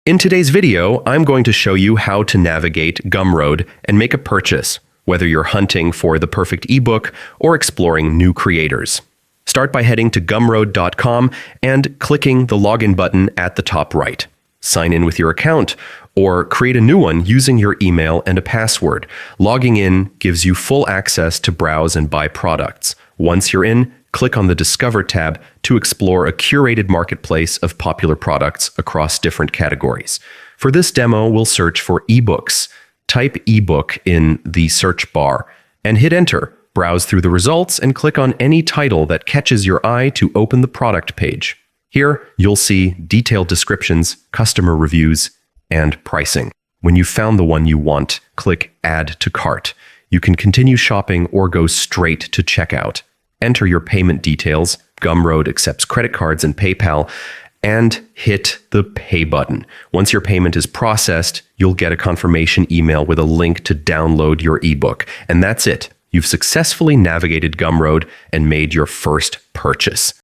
In today's video, I'm going to show you how to navigate Gumroad and make a purchase, whether you're hunting for the perfect ebook or exploring new creators. Start by heading to gumroad.com and clicking the login button at the top right. Sign in with your account or create a new one using your email and a password. Logging in gives you full access to browse and buy products. Once you're in, click on the Discover tab to explore a curated marketplace of popular products across different categories. For this demo, we'll search for ebooks. Type ebook in the search bar and hit enter. Browse through the results and click on any title that catches your eye to open the product page. Here, you'll see detailed descriptions, customer reviews, and pricing. When you've found the one you want, click Add to Cart. You can continue shopping or go straight to checkout. Enter your payment details. Gumroad accepts credit cards and PayPal, and hit the Pay button. Once your payment is processed, you'll get a confirmation email with a link to download your ebook. And that's it. You've successfully navigated Gumroad and made your first purchase.